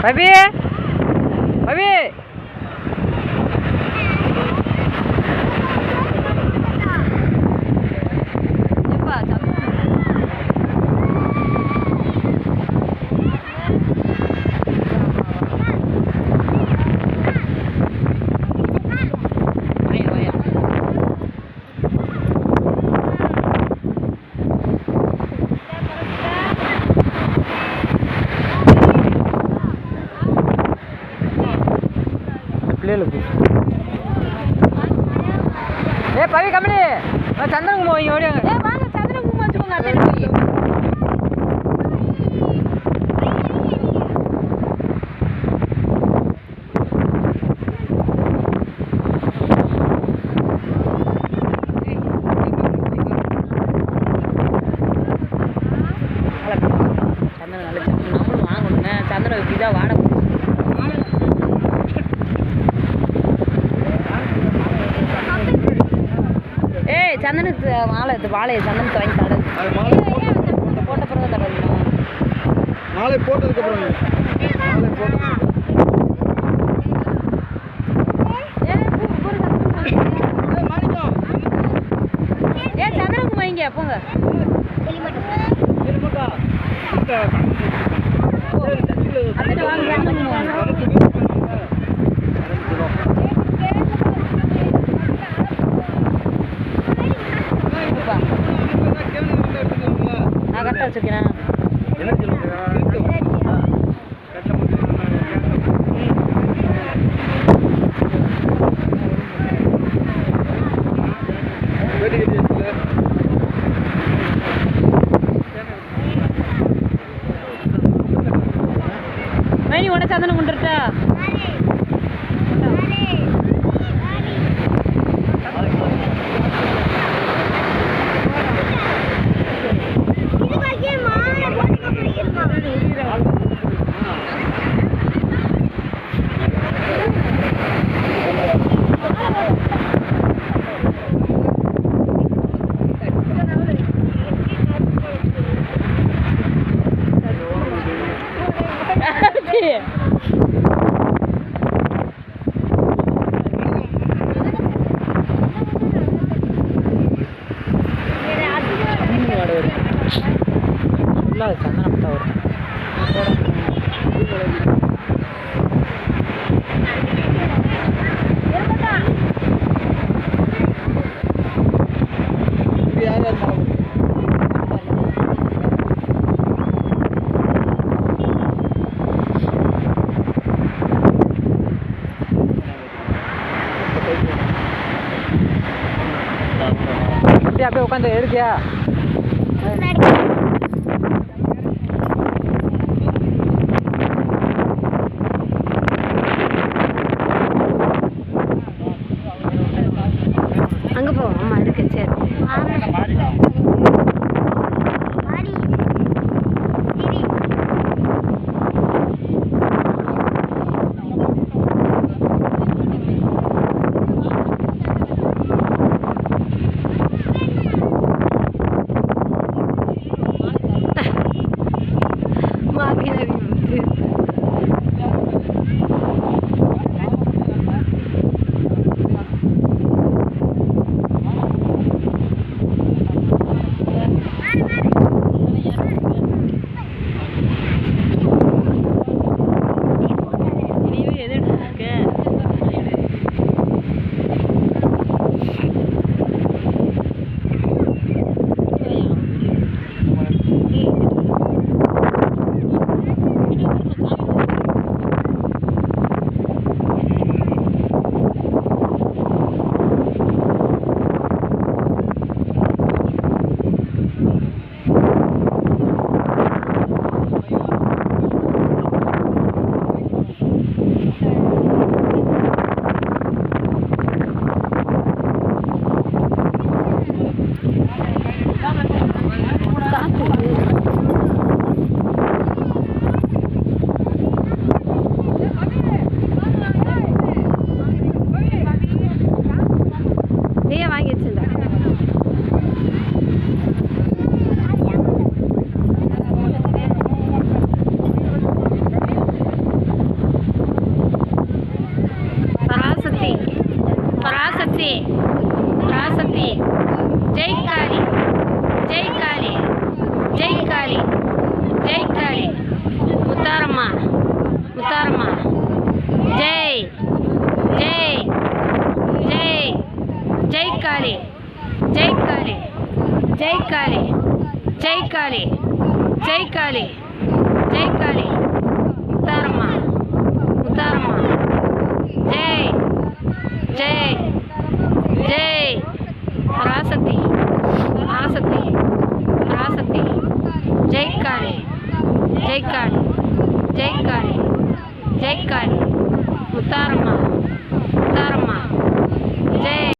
பவி பவி பிள்ளைகளுக்கு பவி கம்பெனி சந்திரன் கும்பம் வைங்க ஓடியாங்க வாங்க சந்திரன் கும்பம் வச்சுக்கோங்க அத்தை சந்திரன் நல்ல நம்மளும் வாங்கணுங்க சந்திரன் இப்படிதான் வாட சந்தனத்து வாழை சந்தனத்தை வாங்கி தடவை போட்ட பிறகு தடவை மாலை போட்டதுக்கு அப்புறம் சந்தனக்கு வாங்க போங்க நான் கரெக்டாக வச்சுருக்கேன் மைனி உடனே சந்தனம் கொண்டுட்டா சந்தனம் வரும் அப்படியே உட்காந்து எடுக்கியா அங்கே போ அம்மா இருக்கு சரி ஜெய் காளி ஜெய் காளி ஜெய் காளி முத்தாரம்மா முத்தாரம்மா ஜெய் ஜெய் ஜெய் பராசக்தி பராசக்தி பராசக்தி ஜெய் காளி ஜெய் காளி ஜெய் காளி ஜெய் காளி முத்தாரம்மா